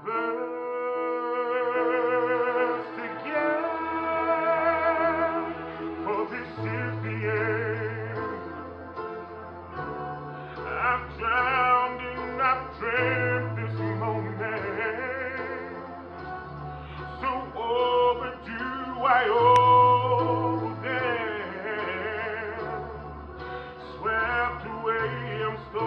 burst again, for this is the end. I've drowned and I've dreamt this moment, so overdue I owe them. Swept away, I'm stolen.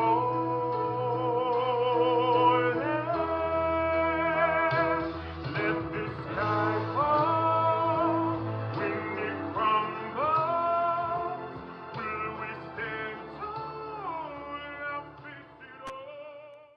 Let the sky fall when it crumbles. Will we stand tall? I'll face it all.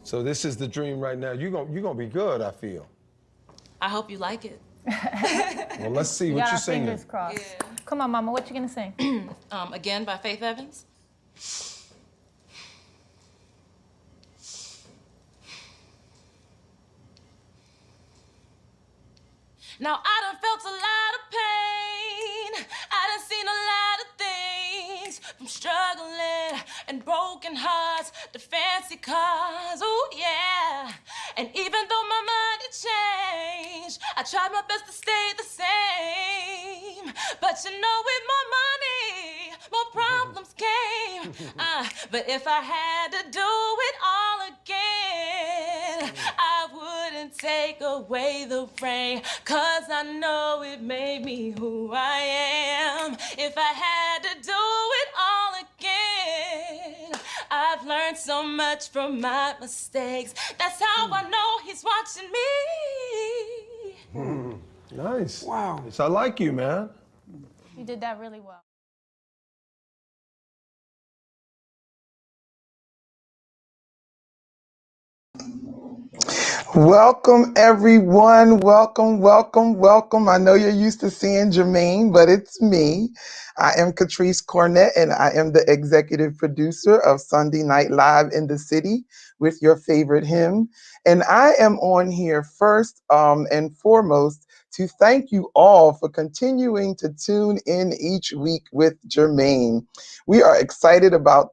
So this is the dream right now. You're gonna be good, I feel. I hope you like it. Well, let's see what you're singing. Fingers crossed. Yeah. Come on, Mama, what you gonna sing? Again by Faith Evans. Now I done felt a lot of pain. I done seen a lot of things, from struggling and broken hearts to fancy cars. Oh yeah. And even though my money changed, I tried my best to stay the same. But you know, with more money, more problems came. But if I had to do it all again, I wouldn't take away the rain, 'cause I know it made me who I am. If I had to do it all again, I've learned so much from my mistakes. That's how I know he's watching me. Nice. Wow. Yes, I like you, man. You did that really well. Welcome, everyone. Welcome, welcome, welcome. I know you're used to seeing Jermaine, but it's me. I am Catrice Cornett, and I am the executive producer of Sunday Night Live in the City with your favorite hymn. And I am on here first and foremost to thank you all for continuing to tune in each week with Jermaine. We are excited about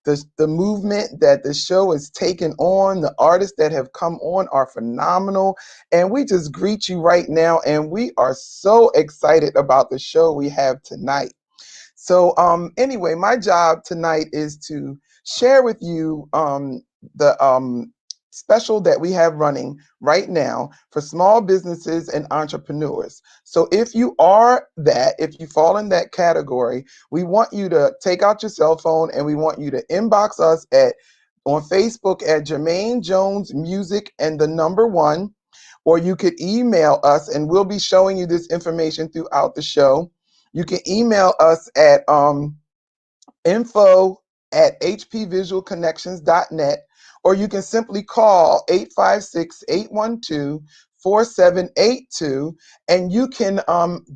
the movement that the show has taken on. The artists that have come on are phenomenal. And we just greet you right now. And we are so excited about the show we have tonight. So anyway, my job tonight is to share with you the special that we have running right now for small businesses and entrepreneurs. So if you are that, if you fall in that category, we want you to take out your cell phone and we want you to inbox us on Facebook at Jermaine Jones Music and the number 1, or you could email us and we'll be showing you this information throughout the show. You can email us at info@hpvisualconnections.net, or you can simply call 856-812-4782, and you can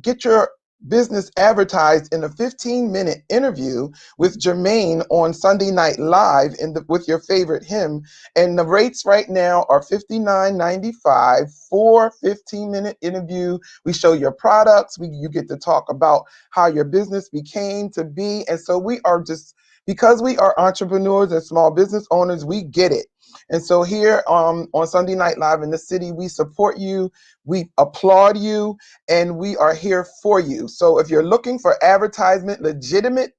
get your business advertised in a 15-minute interview with Jermaine on Sunday Night Live with your favorite hymn. And the rates right now are $59.95 for 15-minute interview. We show your products. You get to talk about how your business became to be. And so we are just, because we are entrepreneurs and small business owners, we get it. And so here on Sunday Night Live in the city, we support you, we applaud you, and we are here for you. So if you're looking for advertisement, legitimate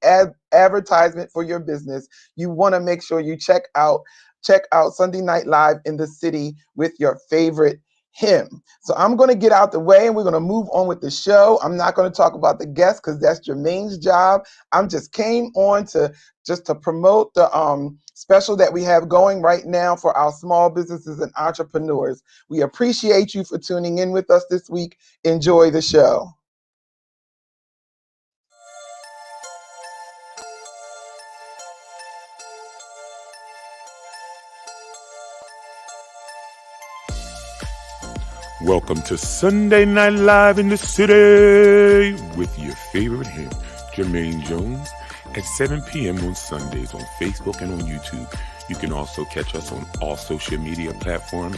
advertisement for your business, you want to make sure you check out Sunday Night Live in the city with your favorite hymn. So I'm going to get out the way and we're going to move on with the show. I'm not going to talk about the guests because that's Jermaine's job. I'm just came on to promote the special that we have going right now for our small businesses and entrepreneurs. We appreciate you for tuning in with us this week. Enjoy the show. Welcome to Sunday Night Live in the city with your favorite hymn, Jermaine Jones, at 7 p.m. on Sundays on Facebook and on YouTube. You can also catch us on all social media platforms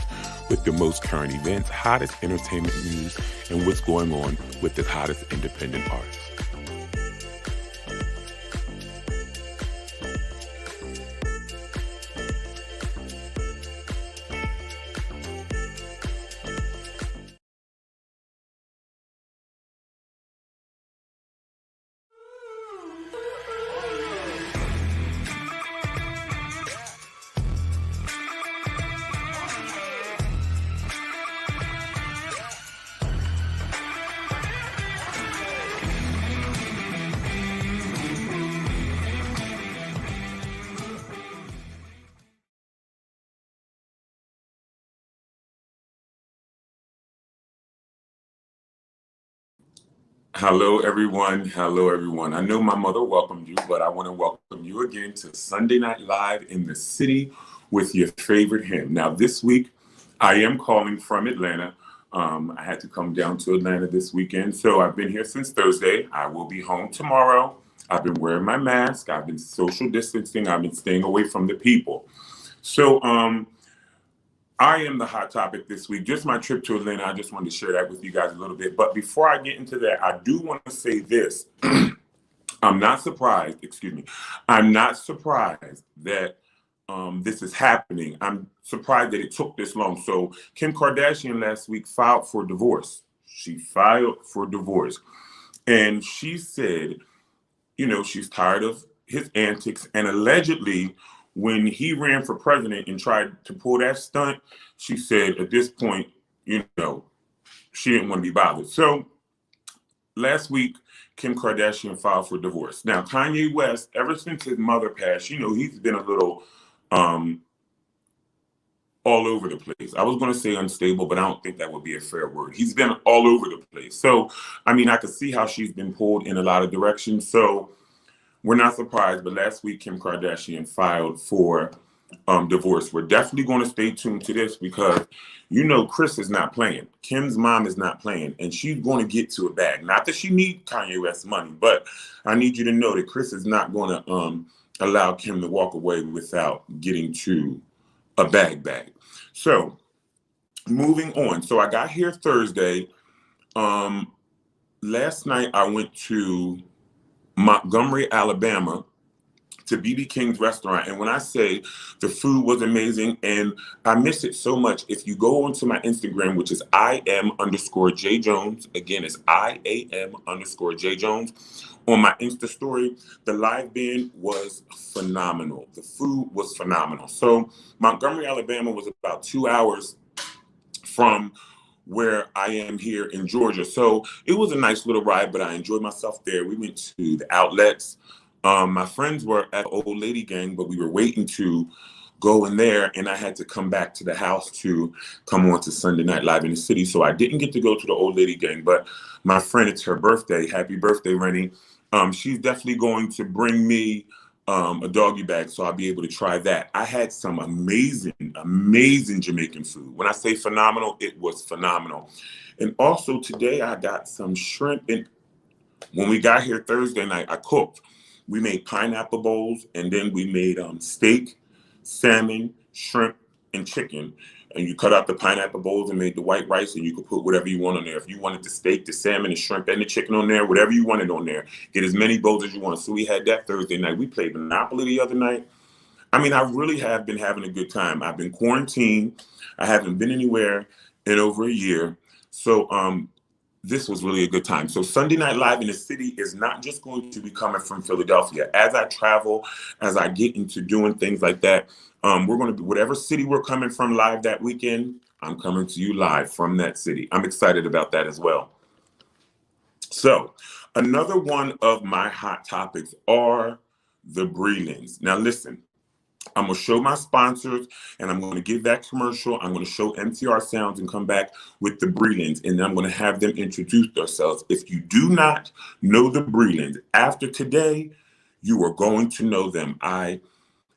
with the most current events, hottest entertainment news, and what's going on with the hottest independent artists. Hello, everyone. Hello, everyone. I know my mother welcomed you, but I want to welcome you again to Sunday Night Live in the city with your favorite hymn. Now, this week, I am calling from Atlanta. I had to come down to Atlanta this weekend, so I've been here since Thursday. I will be home tomorrow. I've been wearing my mask. I've been social distancing. I've been staying away from the people. So, I am the hot topic this week. Just my trip to Atlanta. I just wanted to share that with you guys a little bit. But before I get into that, I do want to say this. I'm not surprised that this is happening. I'm surprised that it took this long. So Kim Kardashian last week filed for divorce. She filed for divorce. And she said, she's tired of his antics. And allegedly, when he ran for president and tried to pull that stunt, she said at this point, she didn't want to be bothered. So last week, Kim Kardashian filed for divorce. Now, Kanye West, ever since his mother passed, he's been a little all over the place. I was going to say unstable, but I don't think that would be a fair word. He's been all over the place. So, I could see how she's been pulled in a lot of directions. So we're not surprised, but last week, Kim Kardashian filed for divorce. We're definitely going to stay tuned to this because, Kris is not playing. Kim's mom is not playing, and she's going to get to a bag. Not that she needs Kanye West's money, but I need you to know that Kris is not going to allow Kim to walk away without getting to a bag. So, moving on. So I got here Thursday. Last night I went to Montgomery, Alabama to BB King's restaurant. And when I say the food was amazing and I miss it so much, if you go onto my Instagram, which is IM_J Jones, again, it's IAM_J Jones, on my Insta story, the live band was phenomenal. The food was phenomenal. So Montgomery, Alabama was about 2 hours from where I am here in Georgia. So it was a nice little ride, but I enjoyed myself there. We went to the outlets. My friends were at the Old Lady Gang, but we were waiting to go in there, and I had to come back to the house to come on to Sunday Night Live in the City. So I didn't get to go to the Old Lady Gang, but my friend, it's her birthday. Happy birthday, Rennie. She's definitely going to bring me a doggy bag, so I'll be able to try that. I had some amazing Jamaican food. When I say phenomenal, it was phenomenal. And also today I got some shrimp, and when we got here Thursday night, I cooked. We made pineapple bowls, and then we made steak, salmon, shrimp, and chicken. And you cut out the pineapple bowls and made the white rice, and you could put whatever you want on there. If you wanted the steak, the salmon, the shrimp, and the chicken on there, whatever you wanted on there, get as many bowls as you want. So we had that Thursday night. We played Monopoly the other night. I mean, I really have been having a good time. I've been quarantined. I haven't been anywhere in over a year. So this was really a good time. So Sunday Night Live in the City is not just going to be coming from Philadelphia. As I travel, as I get into doing things like that, we're going to be, whatever city we're coming from live that weekend, I'm coming to you live from that city. I'm excited about that as well. So another one of my hot topics are the Brelands. Now listen, I'm going to show my sponsors, and I'm going to give that commercial. I'm going to show MTR Sounds and come back with the Brelands, and then I'm going to have them introduce themselves. If you do not know the Brelands, after today, you are going to know them. I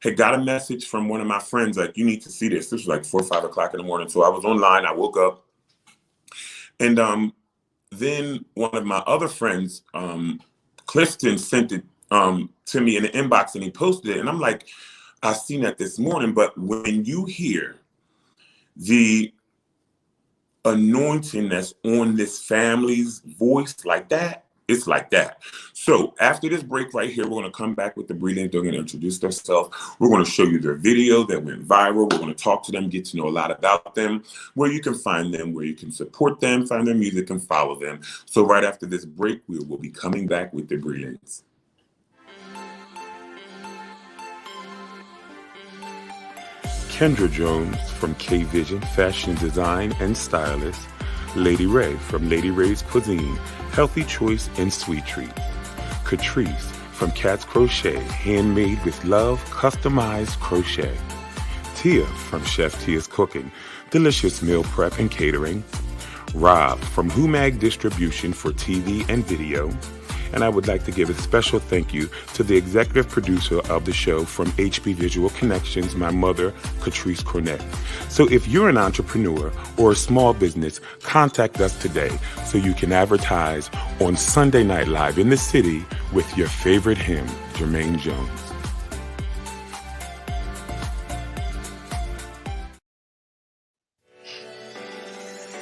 had got a message from one of my friends, like, you need to see this. This was like 4 or 5 o'clock in the morning. So I was online. I woke up, and then one of my other friends, Clifton, sent it to me in the inbox, and he posted it, and I'm like, I seen that this morning. But when you hear the anointing that's on this family's voice like that, it's like that. So after this break right here, we're going to come back with the Breland. They're going to introduce themselves. We're going to show you their video that went viral. We're going to talk to them, get to know a lot about them, where you can find them, where you can support them, find their music, and follow them. So right after this break, we will be coming back with the Brelands. Kendra Jones from K-Vision Fashion Design and Stylist, Lady Ray from Lady Ray's Cuisine, Healthy Choice and Sweet Treat, Catrice from Cat's Crochet, Handmade with Love, Customized Crochet, Tia from Chef Tia's Cooking, Delicious Meal Prep and Catering, Rob from Humag Distribution for TV and Video, and I would like to give a special thank you to the executive producer of the show from HB Visual Connections, my mother, Catrice Cornett. So if you're an entrepreneur or a small business, contact us today so you can advertise on Sunday Night Live in the City with your favorite hymn, Jermaine Jones.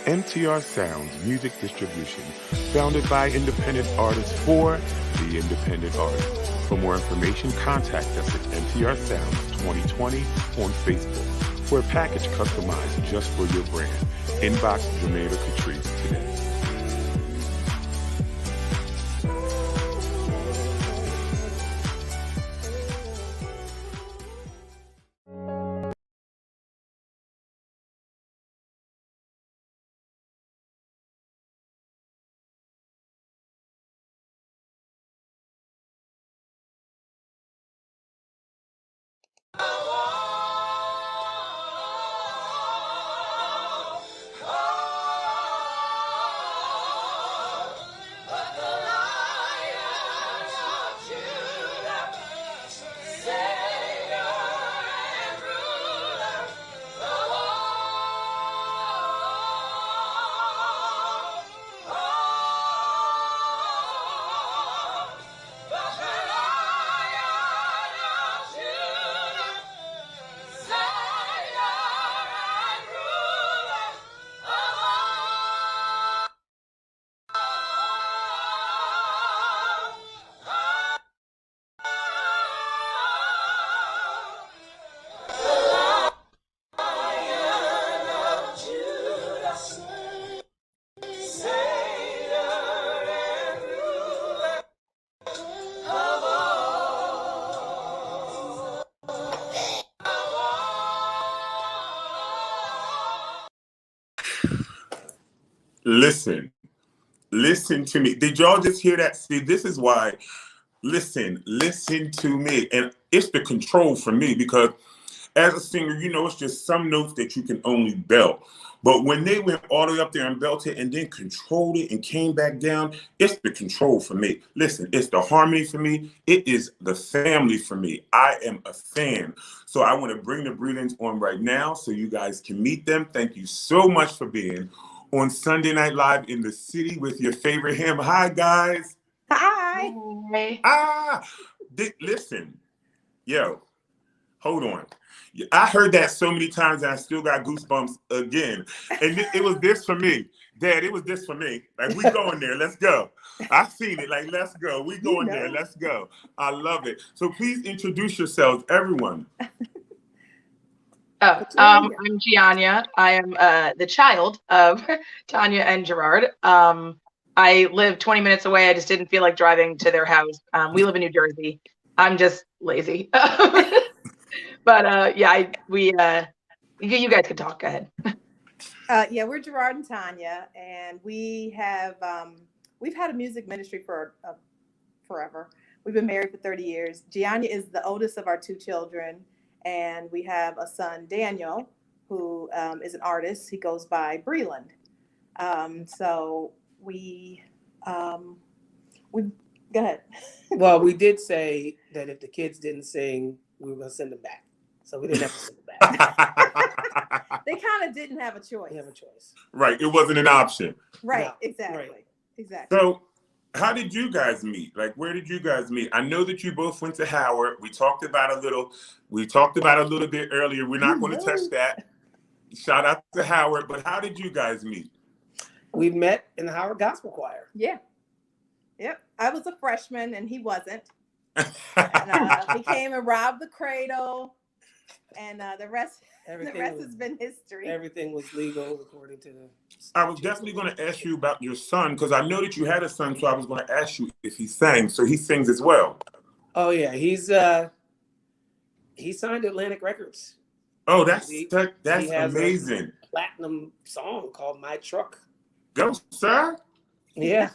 MTR Sounds Music Distribution, founded by independent artists for the independent artists. For more information, contact us at MTR Sounds 2020 on Facebook for a package customized just for your brand. Inbox Jermaine or Catrice today. Listen to me. Did y'all just hear that? See, this is why. Listen to me. And it's the control for me because as a singer, it's just some notes that you can only belt. But when they went all the way up there and belted and then controlled it and came back down, it's the control for me. Listen, it's the harmony for me. It is the family for me. I am a fan. So I want to bring the Brelands on right now so you guys can meet them. Thank you so much for being on Sunday Night Live in the city with your favorite him. Hi, guys. Hi. Listen, yo, hold on. I heard that so many times and I still got goosebumps again. And it was this for me. Dad, it was this for me. Like, we going there. Let's go. I've seen it. Like, let's go. We going there. Let's go. I love it. So please introduce yourselves, everyone. I'm Gianna. I am the child of Tanya and Gerard. I live 20 minutes away. I just didn't feel like driving to their house. We live in New Jersey. I'm just lazy. But yeah, you guys can talk. Go ahead. Yeah, we're Gerard and Tanya, and we have we've had a music ministry for forever. We've been married for 30 years. Gianna is the oldest of our 2 children, and we have a son, Daniel, who is an artist. He goes by Breland. So we go ahead. Well, we did say that if the kids didn't sing, we were going to send them back. So we didn't have to send them back. They kind of didn't have a choice. We have a choice. Right. It wasn't an option. Right. No. Exactly. Right. Exactly. So how did you guys meet? Like, where did you guys meet? I know that you both went to Howard. We talked about a little bit earlier. We're not going to touch that. Shout out to Howard. But how did you guys meet? We met in the Howard Gospel Choir. Yeah. Yep. I was a freshman and he wasn't. And, he came and robbed the cradle, and the rest has been history. Everything was legal according to the. I was definitely going to ask you about your son because I know that you had a son, so I was going to ask you if he sang. So he sings as well. Oh yeah, he signed Atlantic Records. Oh, that's He has amazing. A platinum song called "My Truck." Go, sir. Yeah.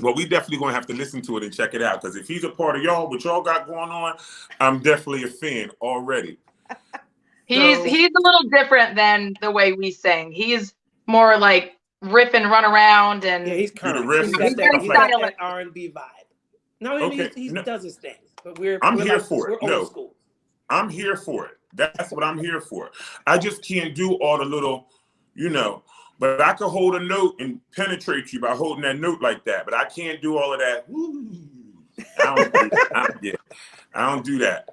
Well, we definitely going to have to listen to it and check it out because if he's a part of y'all, what y'all got going on, I'm definitely a fan already. He's a little different than the way we sing. He's more like riff and run around and Yeah, he's current. riff, He's got that R&B vibe. No, I mean, okay. he does his thing. But I'm here like, for it. We're old school. I'm here for it. That's what I'm here for. I just can't do all the little, but I could hold a note and penetrate you by holding that note like that. But I can't do all of that. I don't do that.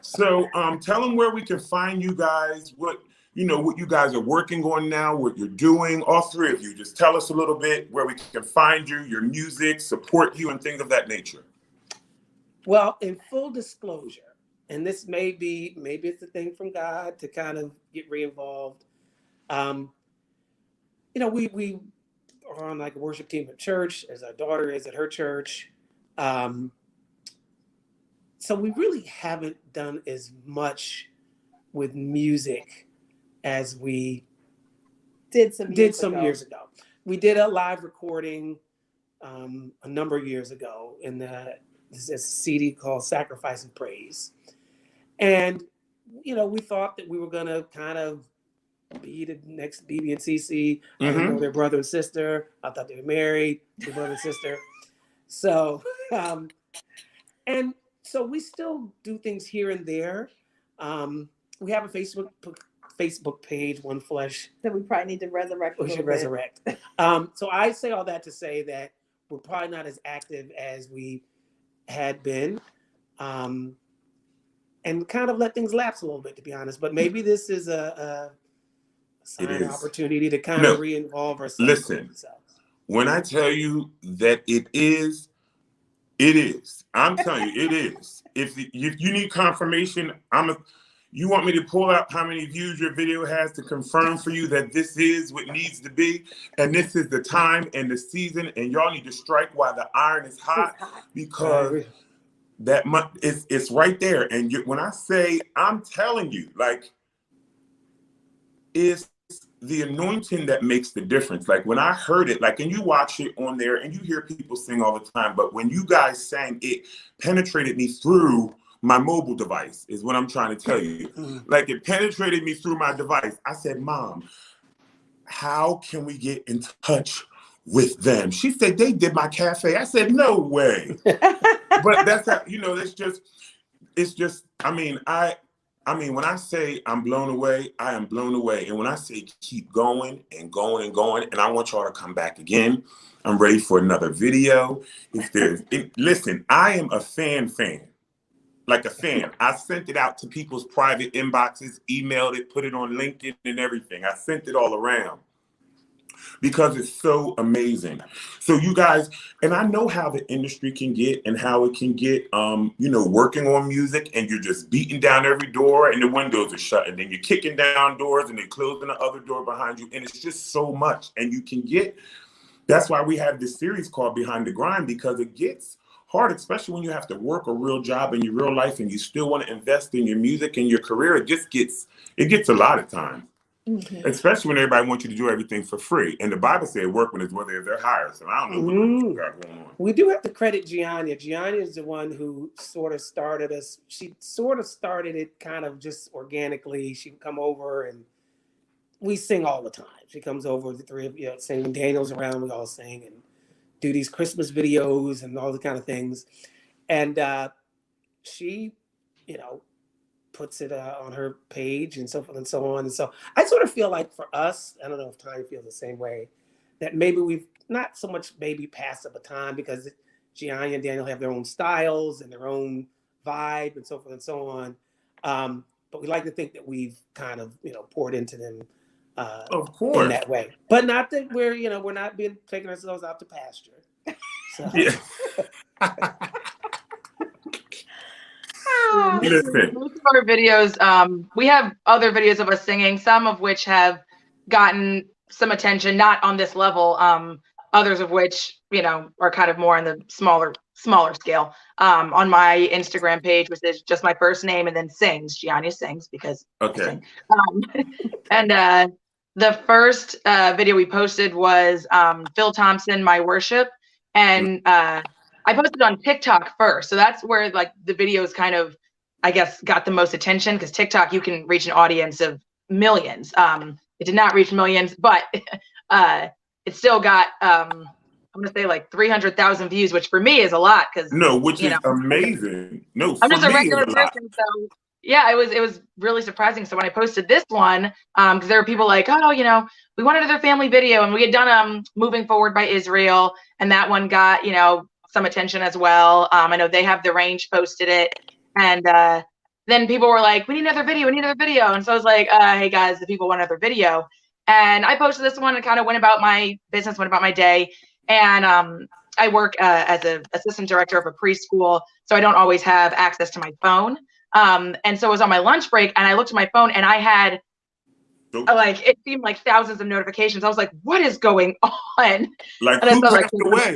So tell them where we can find you guys, what you guys are working on now, what you're doing, all 3 of you. Just tell us a little bit where we can find you, your music, support you, and things of that nature. Well, in full disclosure, and this maybe it's a thing from God to kind of get re-involved. We are on like a worship team at church, as our daughter is at her church. So we really haven't done as much with music as we did some years ago. We did a live recording a number of years ago in this CD called Sacrifice and Praise. And, we thought that we were going to kind of be the next BB and CC. I didn't know their brother and sister. I thought they were married, their brother and sister. So, and so we still do things here and there. We have a Facebook page, One Flesh. That we probably need to resurrect. We should resurrect. So I say all that to say that we're probably not as active as we had been. And kind of let things lapse a little bit, to be honest. But maybe this is a sign opportunity to kind of re-involve ourselves. Listen, when I tell you that it is. I'm telling you, it is. If you need confirmation, you want me to pull out how many views your video has to confirm for you that this is what needs to be, and this is the time and the season, and y'all need to strike while the iron is hot because it's right there. And when I say, I'm telling you, like, it's the anointing that makes the difference. Like when I heard it, like, and you watch it on there and you hear people sing all the time, but when you guys sang, it penetrated me through my mobile device, is what I'm trying to tell you. Like, it penetrated me through my device. I said, Mom, how can we get in touch with them? She said, they did my cafe. I said, no way. But that's how, you know, it's just, I mean, when I say I'm blown away, I am blown away. And when I say keep going and going and going, and I want y'all to come back again, I'm ready for another video. Listen, I am a fan, like a fan. I sent it out to people's private inboxes, emailed it, put it on LinkedIn and everything. I sent it all around because it's so amazing. So you guys, and I know how the industry can get and how it can get, you know, working on music and you're just beating down every door and the windows are shut and then you're kicking down doors and they're closing the other door behind you. And it's just so much. And you can get, that's why we have this series called Behind the Grind, because it gets hard, especially when you have to work a real job in your real life and you still want to invest in your music and your career. It gets a lot of time. Mm-hmm. Especially when everybody wants you to do everything for free. And the Bible said workmen is whether they're hired. So I don't know what you got going on. We do have to credit Gianna. Gianna is the one who sort of started us. She sort of started it kind of just organically. She would come over and we sing all the time. She comes over, the three of you know, singing. Daniel's around, we all sing and do these Christmas videos and all the kind of things. And she, you know, puts it on her page and so forth and so on. And so I sort of feel like for us, I don't know if Tanya feels the same way, that maybe we've not so much maybe passed the baton because Gianna and Daniel have their own styles and their own vibe and so forth and so on. But we like to think that we've kind of, you know, poured into them of course, in that way. But not that we're, you know, we're not taking ourselves out to pasture. So. Yeah. Listen. Most of our videos, we have other videos of us singing, some of which have gotten some attention, not on this level. Others of which, you know, are kind of more on the smaller scale. On my Instagram page, which is just my first name and then sings, Gianna sings because okay. And the first video we posted was Phil Thompson, My Worship, and I posted on TikTok first, so that's where like the videos kind of, I guess, got the most attention because TikTok you can reach an audience of millions. It did not reach millions, but it still got I'm gonna say like 300,000 views, which for me is a lot because which is amazing. No, I'm just a me regular person, so yeah, it was really surprising. So when I posted this one, because there were people like, oh, you know, we wanted another family video, and we had done Moving Forward by Israel, and that one got, you know, some attention as well. I know They Have the Range posted it, and then people were like, we need another video, and so I was like, hey guys, the people want another video, and I posted this one and kind of went about my business, went about my day, and I work as an assistant director of a preschool, so I don't always have access to my phone. And so it was on my lunch break and I looked at my phone and I had like, it seemed like thousands of notifications. I was like, what is going on? Like, and who passed away?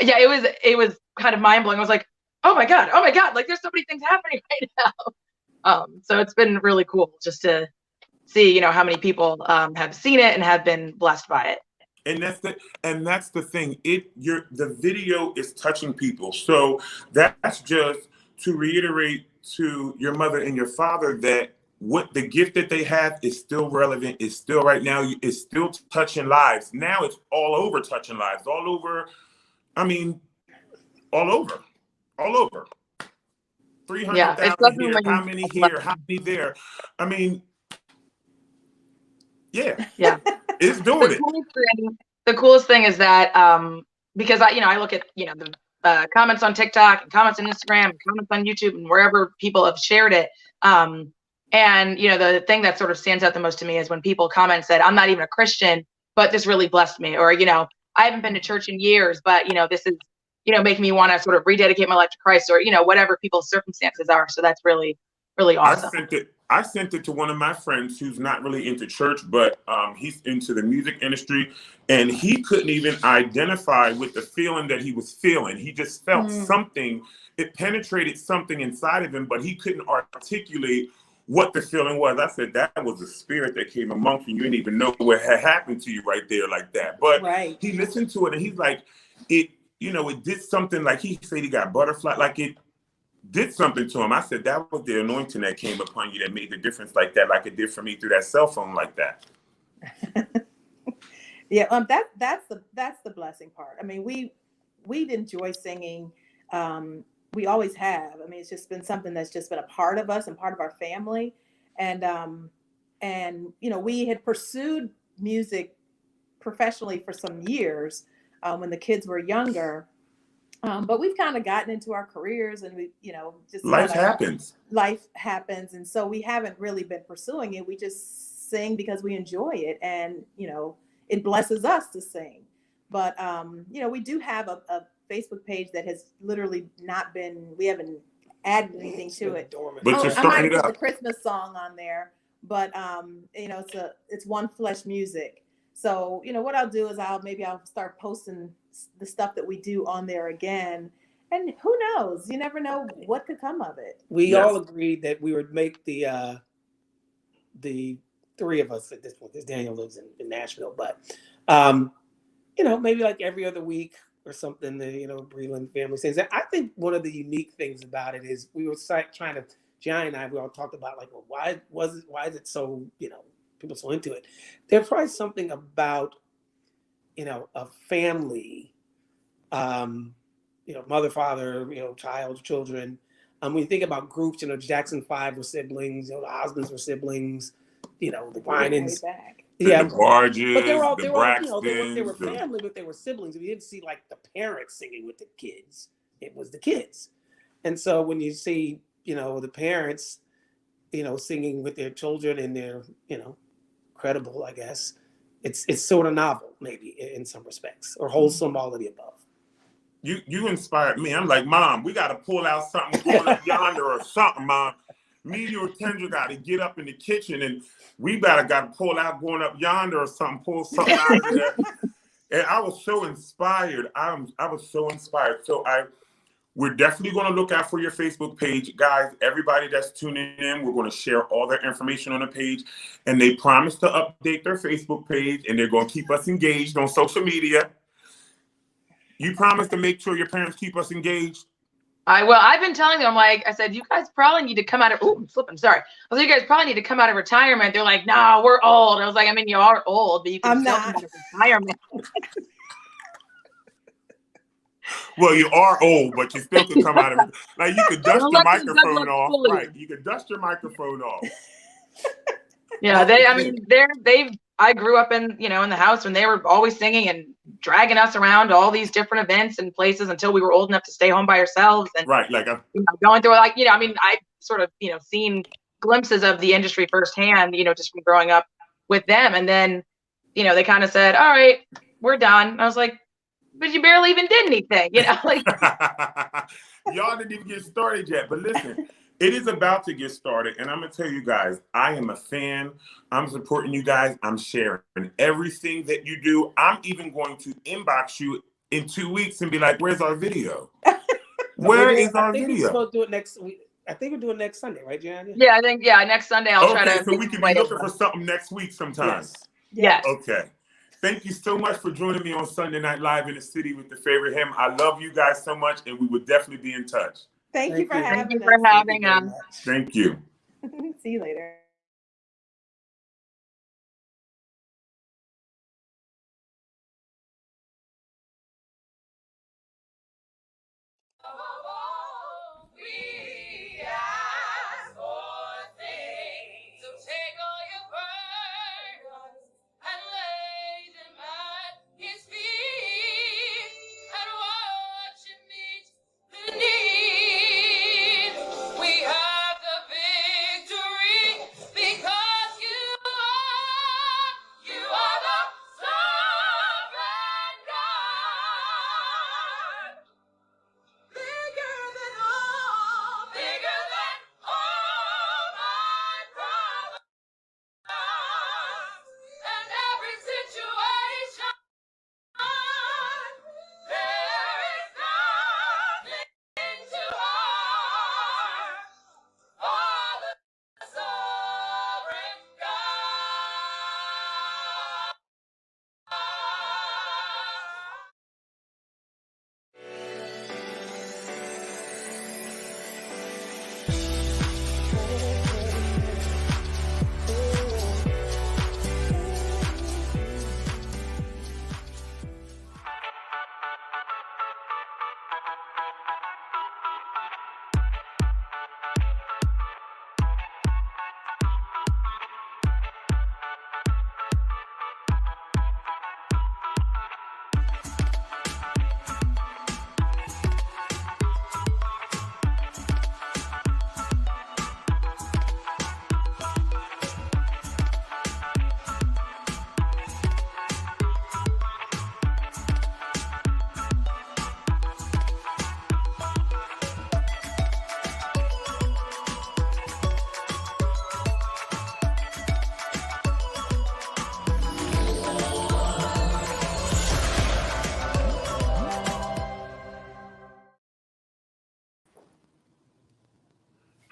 Yeah, it was kind of mind blowing. I was like, oh my God, like there's so many things happening right now. So it's been really cool just to see, you know, how many people have seen it and have been blessed by it. And that's the thing. The video is touching people. So that's just to reiterate to your mother and your father that what the gift that they have is still relevant, is still right now, is still touching lives. Now it's all over touching lives, all over. I mean, all over. 300,000 here, how many here, how many there? I mean, yeah, it's doing it. The coolest thing is that because I look at, you know, the comments on TikTok and comments on Instagram and comments on YouTube and wherever people have shared it. And, you know, the thing that sort of stands out the most to me is when people comment and said, I'm not even a Christian, but this really blessed me. Or, you know, I haven't been to church in years, but, you know, this is, you know, making me want to sort of rededicate my life to Christ, or, you know, whatever people's circumstances are. So that's really, really awesome. I sent it to one of my friends who's not really into church, but he's into the music industry, and he couldn't even identify with the feeling that he was feeling. He just felt something. It penetrated something inside of him, but he couldn't articulate what the feeling was. I said, that was a spirit that came amongst you. You didn't even know what had happened to you right there like that. But he listened to it and he's like, it did something. Like he said he got butterfly, like it did something to him. I said, that was the anointing that came upon you that made the difference like that, like it did for me through that cell phone like that. Yeah, that's the blessing part. I mean, we've enjoyed singing. We always have. I mean, it's just been something that's just been a part of us and part of our family. And we had pursued music professionally for some years when the kids were younger. But we've kind of gotten into our careers and we, just life happens. Life happens. And so we haven't really been pursuing it. We just sing because we enjoy it. And, it blesses us to sing. But, we do have a Facebook page that has literally we haven't added anything to it. But you're I might starting put it the up. Christmas song on there, but it's One Flesh Music. So, what I'll do is I'll start posting the stuff that we do on there again. And who knows? You never know what could come of it. We all agreed that we would make the three of us at this point. This Daniel lives in Nashville, but maybe like every other week or something, the Breland family sings. I think one of the unique things about it is we were trying to, Jai and I, we all talked about like, well, why is it so, people so into it? There's probably something about, a family, mother, father, child, children. When you think about groups, Jackson 5 were siblings, the Osmonds were siblings, the Winans. Yeah, the Barges, but they were the Braxtons. They were family, but they were siblings. We didn't see like the parents singing with the kids. It was the kids. And so when you see, the parents, singing with their children and they're, credible, I guess, it's sort of novel, maybe in some respects, or wholesome, all of the above. You inspired me. I'm like, Mom, we got to pull out something going up yonder or something, Mom. Me, you and Kendra got to get up in the kitchen and we got to pull out going up yonder or something, pull something out of there. And I was so inspired. I was so inspired. So we're definitely going to look out for your Facebook page. Guys, everybody that's tuning in, we're going to share all their information on the page. And they promise to update their Facebook page and they're going to keep us engaged on social media. You promise to make sure your parents keep us engaged? I will. I've been telling them, I said, you guys probably need to come out of, I'm slipping, sorry. I was like, you guys probably need to come out of retirement. They're like, no, we're old. I was like, I mean, you are old, but you can still come out of retirement. Well, you are old, but you still could come out of it. Like you could dust your microphone off. Right. You could dust your microphone off. Yeah, I grew up in the house when they were always singing and dragging us around to all these different events and places until we were old enough to stay home by ourselves. And right, like going through I've sort of, seen glimpses of the industry firsthand, just from growing up with them. And then, they kind of said, all right, we're done. And I was like, but you barely even did anything, like y'all didn't even get started yet. But listen, it is about to get started. And I'm going to tell you guys, I am a fan. I'm supporting you guys. I'm sharing everything that you do. I'm even going to inbox you in 2 weeks and be like, where's our video? Where is our video? We're supposed to do it next week. I think we're doing next Sunday, right, Gianni? Yeah, I think, next Sunday I'll try to. So we can be looking for something next week sometime. Yes. Okay. Thank you so much for joining me on Sunday Night Live in the City with the Favorite Hymn. I love you guys so much, and we will definitely be in touch. Thank you for having us. Thank you. See you later. We have the victory.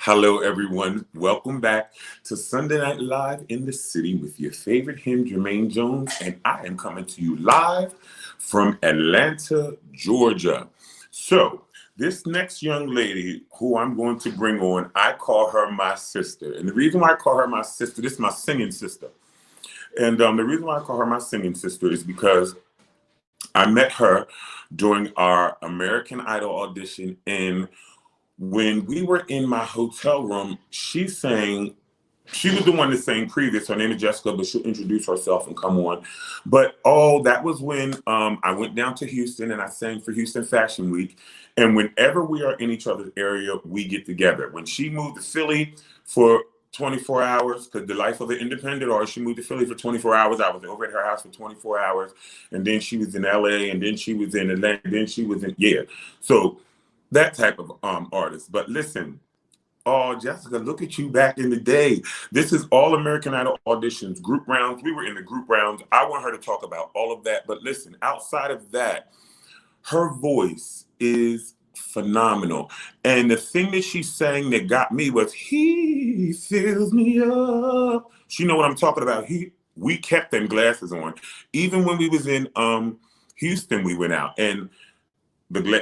Hello, everyone. Welcome back to Sunday Night Live in the City with your favorite him, Jermaine Jones, and I am coming to you live from Atlanta, Georgia. So, this next young lady who I'm going to bring on, I call her my sister. And the reason why I call her my sister, this is my singing sister. And the reason why I call her my singing sister is because I met her during our American Idol audition, and when we were in my hotel room, she sang, she was the one that sang previous. Her name is Jessica, but she'll introduce herself and come on. But that was when I went down to Houston and I sang for Houston Fashion Week. And whenever we are in each other's area, we get together. When she moved to Philly for 24 hours, because the life of an independent artist, she moved to Philly for 24 hours. I was over at her house for 24 hours. And then she was in LA, and then she was in Atlanta, and then she was in, So that type of artist. But listen, Jessica, look at you back in the day. This is all American Idol auditions, group rounds. We were in the group rounds. I want her to talk about all of that. But listen, outside of that, her voice is phenomenal. And the thing that she sang that got me was, he fills me up. She know what I'm talking about. We kept them glasses on. Even when we was in Houston, we went out and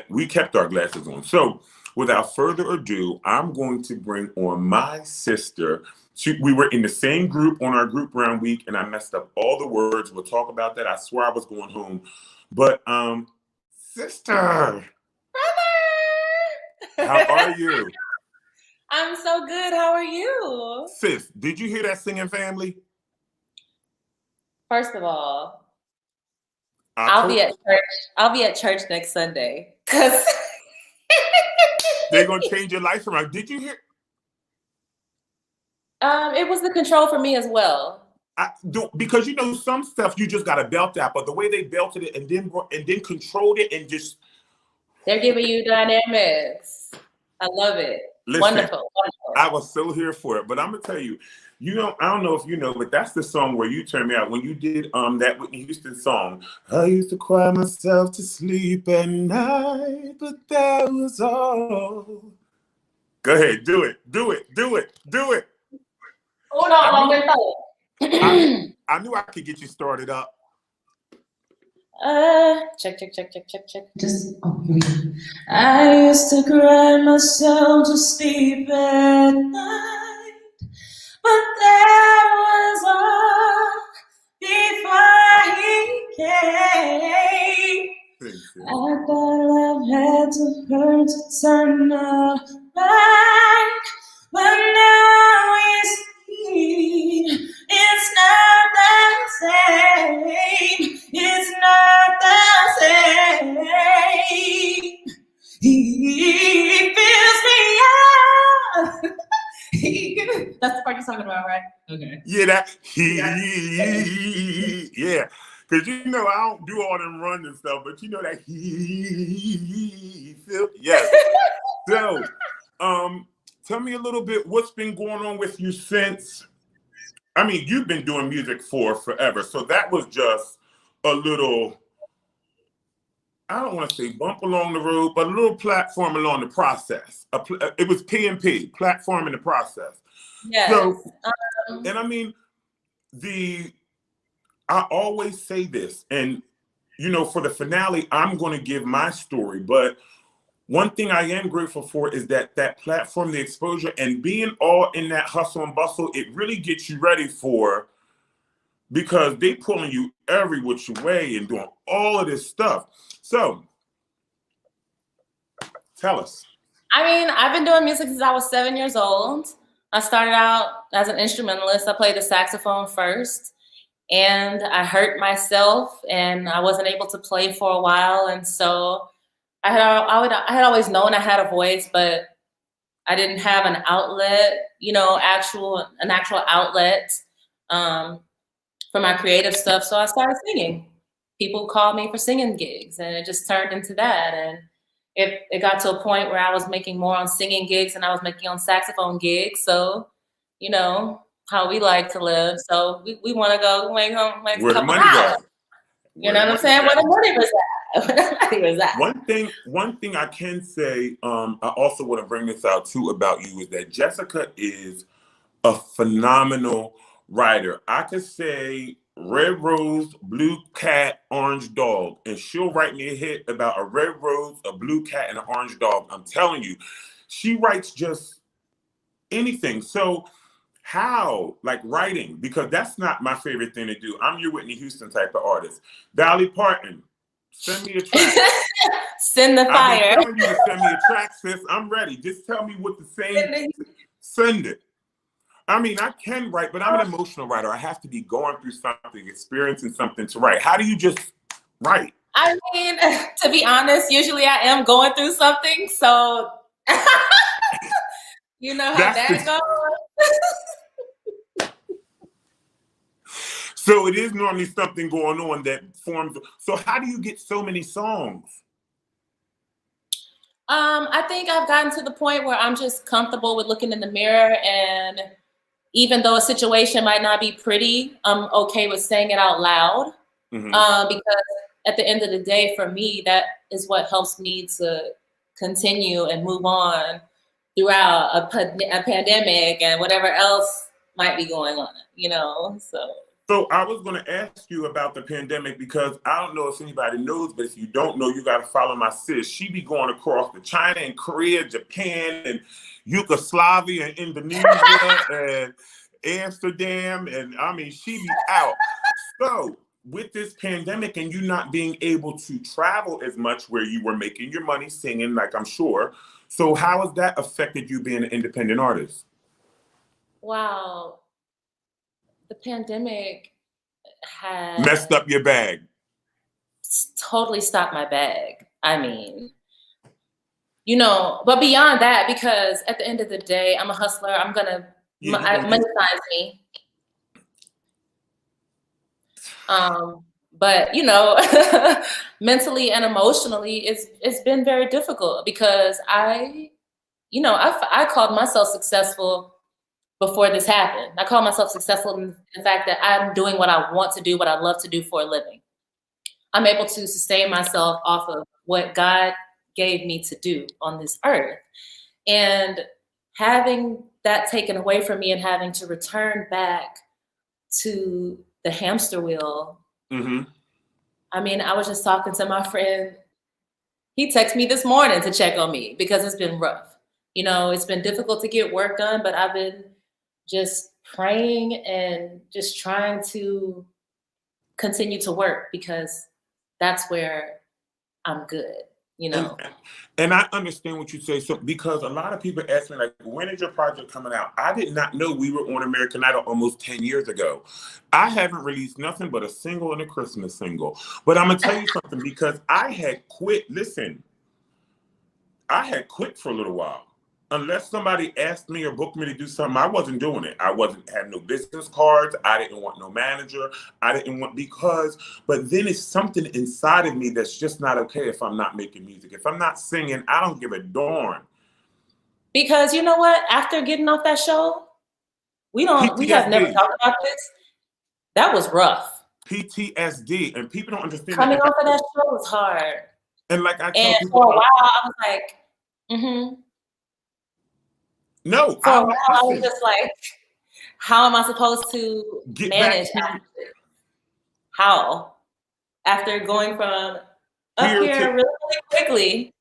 we kept our glasses on. So without further ado, I'm going to bring on my sister. We were in the same group on our group round week, and I messed up all the words. We'll talk about that. I swear I was going home. But sister, brother, how are you? I'm so good. How are you? Sis, did you hear that singing family? First of all, I'll be at church. I'll be at church next Sunday because they're gonna change your life around. Did you hear? It was the control for me as well. Because you know some stuff you just gotta belt out, but the way they belted it and then controlled it and just they're giving you dynamics. I love it. Listen, wonderful. I was so here for it, but I'm gonna tell you. You know, I don't know if you know, but that's the song where you turned me out when you did that Whitney Houston song. I used to cry myself to sleep at night, but that was all. Go ahead, do it. Oh no, I knew I could get you started up. Check. Just I used to cry myself to sleep at night, but that was all before he came. I thought love had to hurt to turn out right, but now we see it's not the same. It's not the same. He fills me up. That's the part you're talking about, right? Okay. Yeah, yeah. Because you know I don't do all them runs and stuff, but you know that yes. So, tell me a little bit what's been going on with you since. I mean, you've been doing music for forever, so that was just a little. I don't want to say bump along the road, but a little platform along the process. It was P&P, platform in the process. Yes. So, and I mean, I always say this, and you know, for the finale, I'm going to give my story. But one thing I am grateful for is that platform, the exposure, and being all in that hustle and bustle, it really gets you ready for, because they pulling you every which way and doing all of this stuff. So, tell us. I mean, I've been doing music since I was 7 years old. I started out as an instrumentalist. I played the saxophone first, and I hurt myself, and I wasn't able to play for a while. And so I had always known I had a voice, but I didn't have an outlet, you know, an actual outlet for my creative stuff. So I started singing. People called me for singing gigs, and it just turned into that. And it got to a point where I was making more on singing gigs than I was making on saxophone gigs. So, you know, how we like to live. So we want to go make home, make where a couple the money dollars. You know what I'm saying? Where the money was Nobody was that. One thing I can say, I also want to bring this out too about you is that Jessica is a phenomenal writer. I could say red rose, blue cat, orange dog, and she'll write me a hit about a red rose, a blue cat, and an orange dog. I'm telling you, she writes just anything. So how, like writing, because that's not my favorite thing to do. I'm your Whitney Houston type of artist. Dolly Parton, send me a track. Send the fire. I've been telling you to send me a track, sis. I'm ready. Just tell me what to say. Send it. I mean, I can write, but I'm an emotional writer. I have to be going through something, experiencing something to write. How do you just write? I mean, to be honest, usually I am going through something. So, you know how that goes. So it is normally something going on that forms. So how do you get so many songs? I think I've gotten to the point where I'm just comfortable with looking in the mirror, and even though a situation might not be pretty, I'm okay with saying it out loud. Because at the end of the day, for me, that is what helps me to continue and move on throughout a pandemic and whatever else might be going on, you know, So I was going to ask you about the pandemic because I don't know if anybody knows, but if you don't know, you got to follow my sis. She be going across to China and Korea, Japan, and Yugoslavia, and Indonesia, and Amsterdam, and I mean, she be out. So with this pandemic and you not being able to travel as much where you were making your money singing, like I'm sure, so how has that affected you being an independent artist? Wow. The pandemic has messed up your bag. Totally stopped my bag. I mean, you know, but beyond that, because at the end of the day, I'm a hustler. I'm gonna money finds me. But you know, mentally and emotionally, it's been very difficult because I called myself successful before this happened. I call myself successful in the fact that I'm doing what I want to do, what I love to do for a living. I'm able to sustain myself off of what God gave me to do on this earth. And having that taken away from me and having to return back to the hamster wheel. I mean, I was just talking to my friend. He texted me this morning to check on me because it's been rough. You know, it's been difficult to get work done, but I've been just praying and just trying to continue to work because that's where I'm good, you know. And I understand what you say. So because a lot of people ask me, like, when is your project coming out? I did not know we were on American Idol almost 10 years ago. I haven't released nothing but a single and a Christmas single. But I'm gonna tell you something, because I had quit. Listen, I had quit for a little while. Unless somebody asked me or booked me to do something, I wasn't doing it. I had no business cards. I didn't want no manager. But then it's something inside of me that's just not okay if I'm not making music. If I'm not singing, I don't give a darn. Because you know what? After getting off that show, we have never talked about this. That was rough. PTSD, and people don't understand. Coming off of that show was hard. And like I tell people, for a while, I was like, No, for a while, I was just like, how am I supposed to manage after this? How? After going from up here really quickly.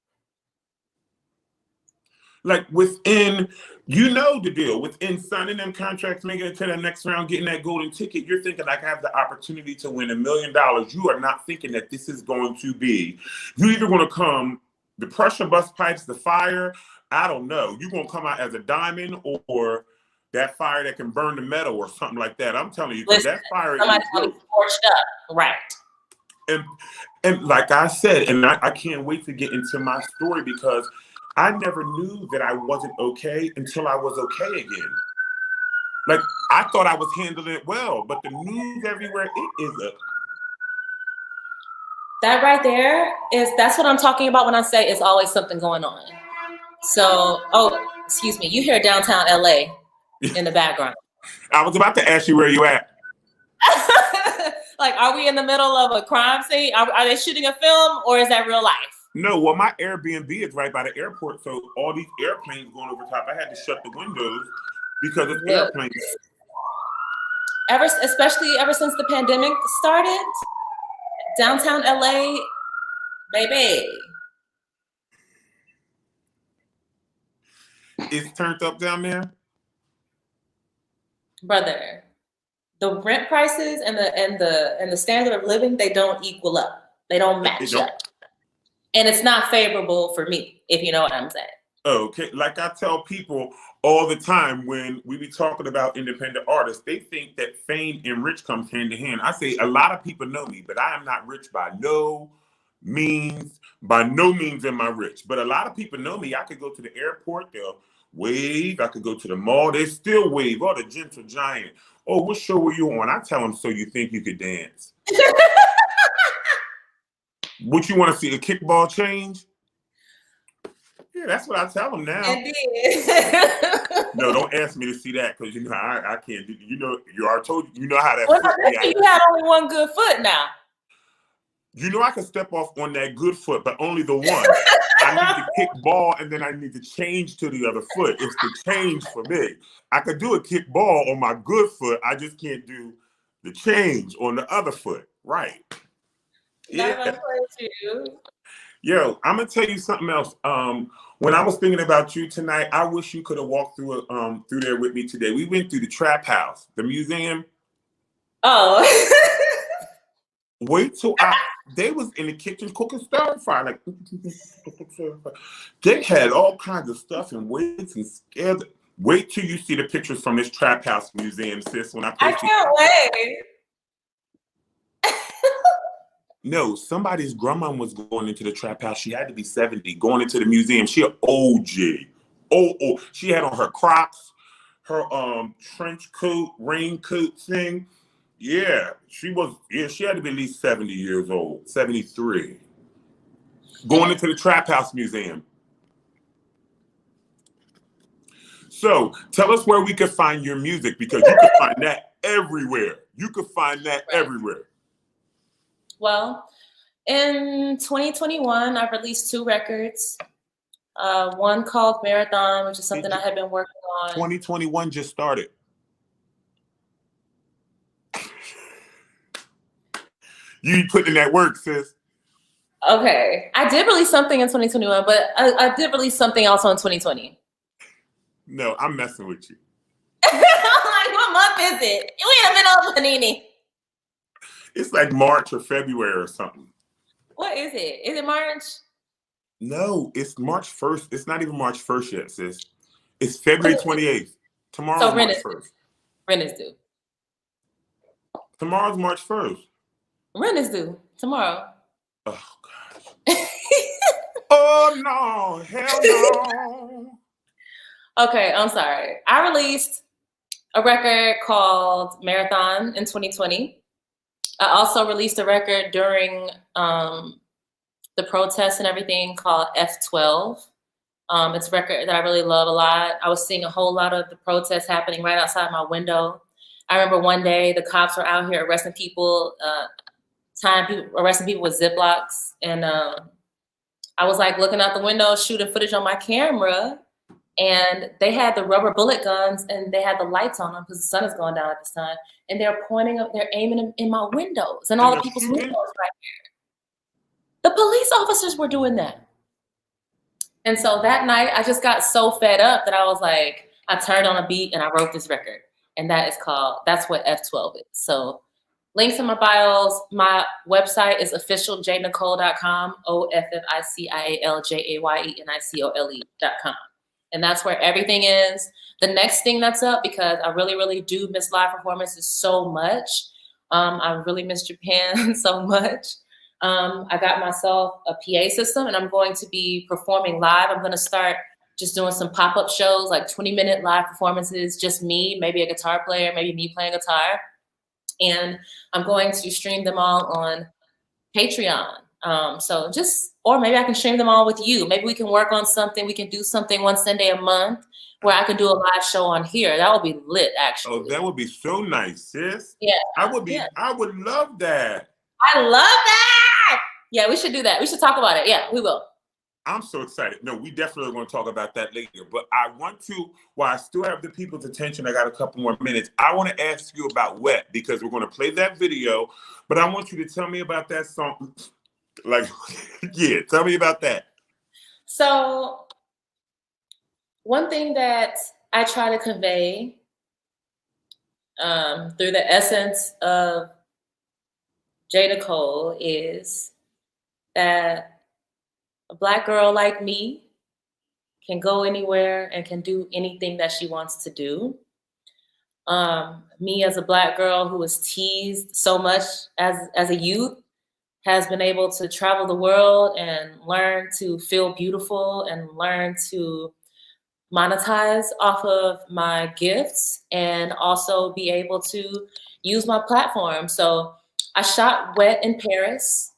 Like within, you know the deal. Within signing them contracts, making it to the next round, getting that golden ticket, you're thinking like I have the opportunity to win $1 million. You are not thinking that this is going to be, you're either going to come, the pressure bust pipes, the fire, I don't know. You're going to come out as a diamond or that fire that can burn the metal or something like that. I'm telling you, that fire is torched up. Right. And like I said, and I can't wait to get into my story because I never knew that I wasn't okay until I was okay again. Like, I thought I was handling it well, but the news everywhere, it is a... That right there that's what I'm talking about when I say it's always something going on. So, excuse me, you hear downtown LA in the background. I was about to ask you where you at. Like, are we in the middle of a crime scene? Are they shooting a film, or is that real life? No, well, my Airbnb is right by the airport, so all these airplanes going over top, I had to shut the windows because of airplanes. Especially ever since the pandemic started, downtown LA, baby. It's turned up down there? Brother, the rent prices and the standard of living, they don't equal up. They don't match up. And it's not favorable for me, if you know what I'm saying. Okay, like I tell people all the time when we be talking about independent artists, they think that fame and rich comes hand in hand. I say a lot of people know me, but I am not rich by no means. By no means am I rich. But a lot of people know me. I could go to the airport, they'll wave. I could go to the mall, they still wave. Oh, the Gentle Giant. Oh, what show were you on? I tell them, so you think you could dance? What you want to see, a kickball change? Yeah, that's what I tell them now. No, don't ask me to see that because you know I can't do. You know, you already told you know how that. Well, you had only one good foot now. You know I can step off on that good foot, but only the one. I need to kick ball and then I need to change to the other foot. It's the change for me. I could do a kick ball on my good foot. I just can't do the change on the other foot. Right. Yeah. Yo, I'm gonna tell you something else. When I was thinking about you tonight, I wish you could have walked through there with me today. We went through the Trap House, the museum. Oh. Wait till they was in the kitchen cooking stir fry. Like they had all kinds of stuff and weights and scared. Wait till you see the pictures from this Trap House museum, sis. When I can't wait. No, somebody's grandma was going into the Trap House. She had to be 70, going into the museum. She an OG. Oh, she had on her Crocs, her trench coat, raincoat thing. Yeah, she had to be at least 70 years old, 73. Going into the Trap House Museum. So tell us where we could find your music because you can find that everywhere. You could find that everywhere. Well, in 2021, I released 2 records. One called Marathon, which is something I had been working on. 2021 just started. You putting in that work, sis. Okay. I did release something in 2021, but I did release something also in 2020. No, I'm messing with you. I'm like, what month is it? We in the middle of Panini. It's like March or February or something. What is it? Is it March? No, it's March 1st. It's not even March 1st yet, sis. It's February 28th. Tomorrow's March 1st. Rent is due. Tomorrow's March 1st. Rent is due tomorrow. Oh, gosh. Oh, no. Hell no. Okay, I'm sorry. I released a record called Marathon in 2020. I also released a record during the protests and everything called F12. It's a record that I really love a lot. I was seeing a whole lot of the protests happening right outside my window. I remember one day the cops were out here arresting people, arresting people with Ziplocs. And I was like looking out the window, shooting footage on my camera. And they had the rubber bullet guns and they had the lights on them because the sun is going down at this time. And they're pointing up, they're aiming them in my windows and all the people's windows right there. The police officers were doing that. And so that night I just got so fed up that I was like, I turned on a beat and I wrote this record. And that's what F12 is. So links in my bios. My website is officialJayeNicole.com, OFFICIALJAYENICOLE.com. And that's where everything is. The next thing that's up, because I really, really do miss live performances so much. I really miss Japan so much. I got myself a PA system and I'm going to be performing live. I'm going to start just doing some pop-up shows, like 20-minute live performances, just me, maybe a guitar player, maybe me playing guitar. And I'm going to stream them all on Patreon. Or maybe I can stream them all with you. Maybe we can work on something. We can do something one Sunday a month where I can do a live show on here. That would be lit, actually. Oh, that would be so nice, sis. Yeah. I would love that. I love that. Yeah, we should do that. We should talk about it. Yeah, we will. I'm so excited. No, we definitely are going to talk about that later. But I want to, while I still have the people's attention, I got a couple more minutes. I want to ask you about Wet, because we're going to play that video. But I want you to tell me about that song. Like, yeah, tell me about that. So one thing that I try to convey through the essence of JayeNicole is that a Black girl like me can go anywhere and can do anything that she wants to do. Me as a Black girl who was teased so much as a youth has been able to travel the world and learn to feel beautiful and learn to monetize off of my gifts and also be able to use my platform. So I shot Wet in Paris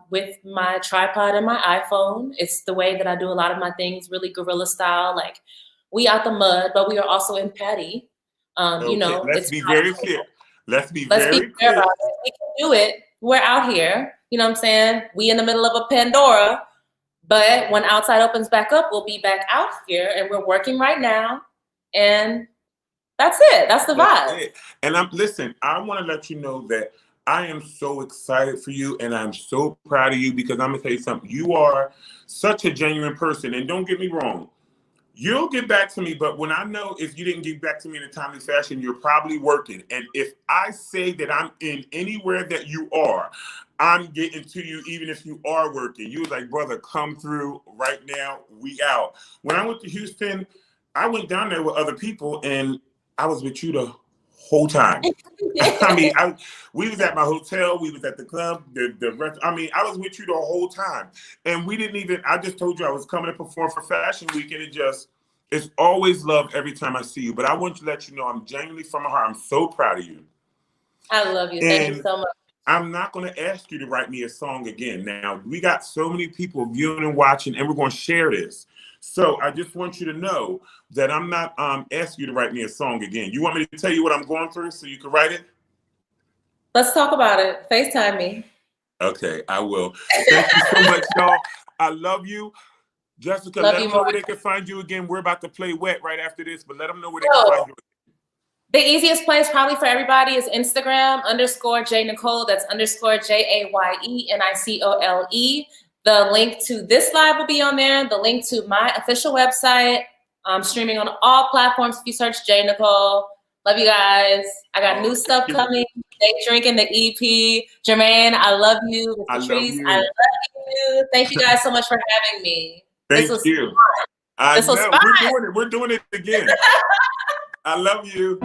with my tripod and my iPhone. It's the way that I do a lot of my things, really guerrilla style. Like, we out the mud, but we are also in Patty. Okay, you know, let's be very clear. Let's be very clear clear. about it. We can do it. We're out here. You know what I'm saying? We in the middle of a Pandora, but when outside opens back up, we'll be back out here, and we're working right now. And that's it. That's the vibe. And listen, I want to let you know that I am so excited for you, and I'm so proud of you, because I'm going to tell you something. You are such a genuine person, and don't get me wrong. You'll get back to me, but when I know if you didn't get back to me in a timely fashion, you're probably working. And if I say that I'm in anywhere that you are, I'm getting to you even if you are working. You was like, brother, come through right now. We out. When I went to Houston, I went down there with other people, and I was with you the whole time. I mean, we was at my hotel, we was at the club, the rest. I mean, I was with you the whole time, and we didn't even. I just told you I was coming to perform for Fashion Week, and it's always love every time I see you. But I want to let you know I'm genuinely from my heart. I'm so proud of you. I love you. Thank you so much. I'm not going to ask you to write me a song again. Now, we got so many people viewing and watching, and we're going to share this. So I just want you to know that I'm not asking you to write me a song again. You want me to tell you what I'm going through so you can write it? Let's talk about it. FaceTime me. Okay, I will. Thank you so much, y'all. I love you. Jessica, let them know where they can find you again. We're about to play Wet right after this, but let them know where they can find you. The easiest place probably for everybody is Instagram _JayeNicole. That's _JayeNicole. The link to this live will be on there. The link to my official website. I'm streaming on all platforms. If you search JayeNicole. Love you guys. I got new stuff coming. Day Drinking, the EP. Jermaine, I love you. Patrice, I love you. Thank you guys so much for having me. Thank you. This was fun. We're doing it again. I love you.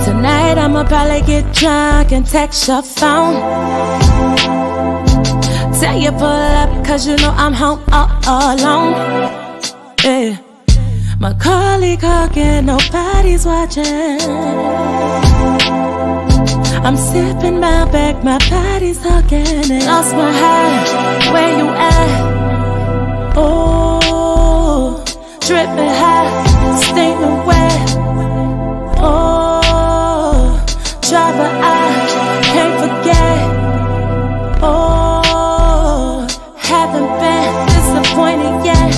Tonight I'ma probably get drunk and text your phone. Tell you pull up, cause you know I'm home all alone. Yeah. My colleague hugging, nobody's watching. I'm sipping my back, my body's hugging and lost my heart. Where you at? Oh, dripping hot, steaming wet. Oh, try but I can't forget. Oh, haven't been disappointed yet.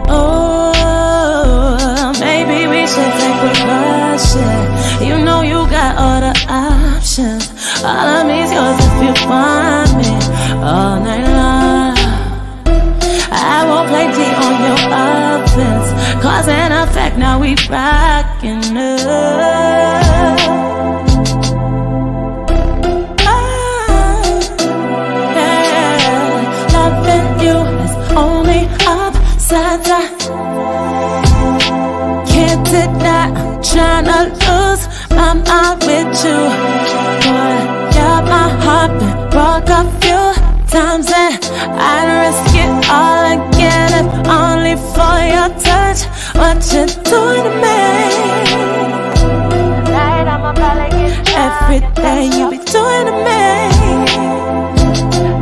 Oh, maybe we should take precaution. You know you got all the options. All of me's yours if you want me all night long. I won't play D on your offense. Cause and effect, now we rockin' up. Oh, yeah. much. What you doing to me? Tonight I'ma probably get drunk. Everything you be doing to me.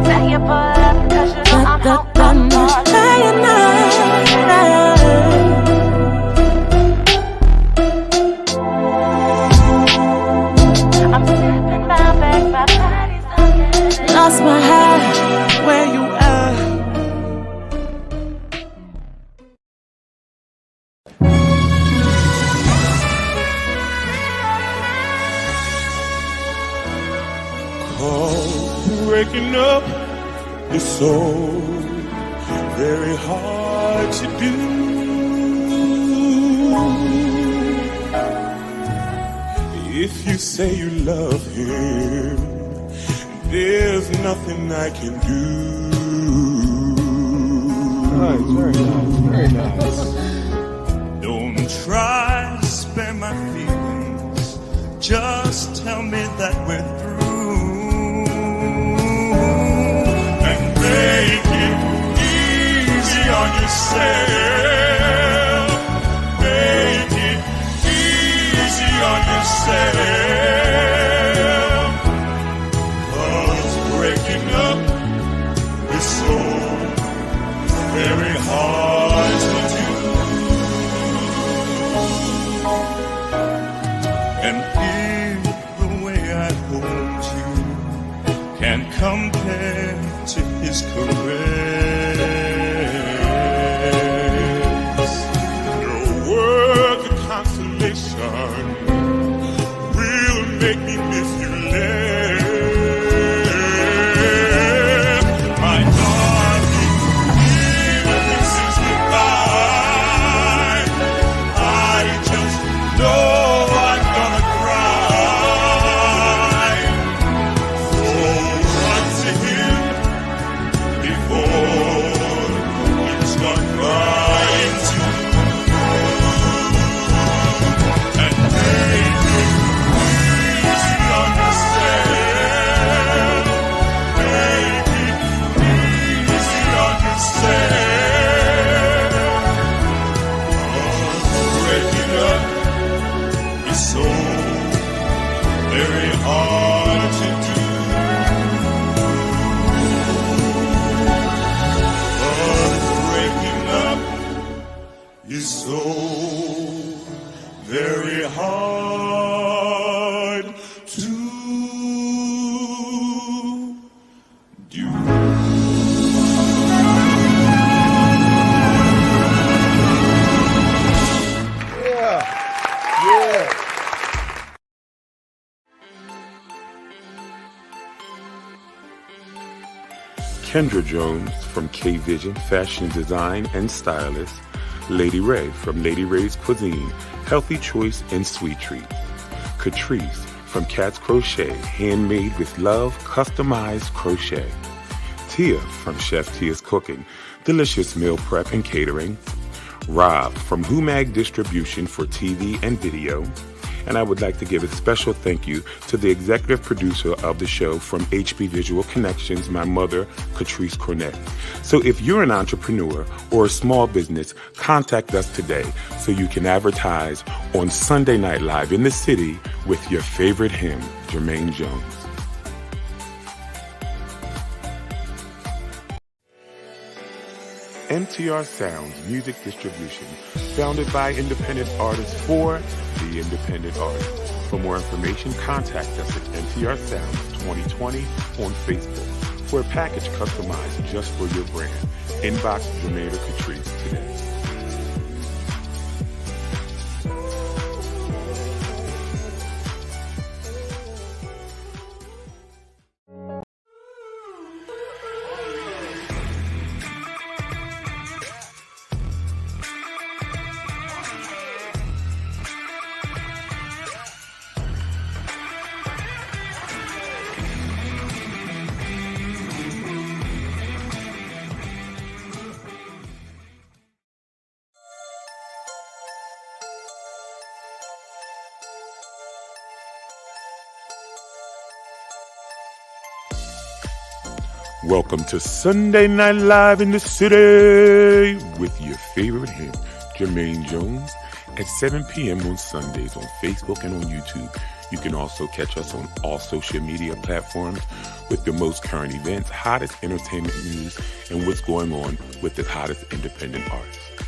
Say you pull up 'cause you know I'm home for I'm sipping my back, my body's talking. Lost my head, where you at? Breaking up is so very hard to do. If you say you love him, there's nothing I can do. Nice, very nice, very nice. Don't try to spare my feelings, just tell me that we're through. And make it easy on yourself. Make it easy on yourself. 'Cause breaking up is so very hard to do. And if the way I hold you can compare to his caress, no words of consolation will make me miss you less. My darling, even this is goodbye. I just know I'm gonna cry. So run to him before you start crying too. And make it easy on yourself. Make it easy on yourself. 'Cause breaking up is so very hard to do. Breaking up is so very hard to do. Yeah, yeah. Kendra Jones from K-Vision Fashion Design and Stylist. Lady Ray from Lady Ray's Cuisine, Healthy Choice and Sweet Treat. Catrice from Cat's Crochet, handmade with love, customized crochet. Tia from Chef Tia's Cooking, delicious meal prep and catering. Rob from Humag Distribution for TV and video. And I would like to give a special thank you to the executive producer of the show from HB Visual Connections, my mother, Catrice Cornett. So if you're an entrepreneur or a small business, contact us today so you can advertise on Sunday Night Live in the city with your favorite hymn, Jermaine Jones. MTR Sounds Music Distribution, founded by independent artists for the independent artist. For more information, contact us at MTR Sounds 2020 on Facebook for a package customized just for your brand. Inbox Jermaine or Catrice today. Welcome to Sunday Night Live in the city with your favorite hymn, Jermaine Jones at 7 p.m. on Sundays on Facebook and on YouTube. You can also catch us on all social media platforms with the most current events, hottest entertainment news, and what's going on with the hottest independent artists.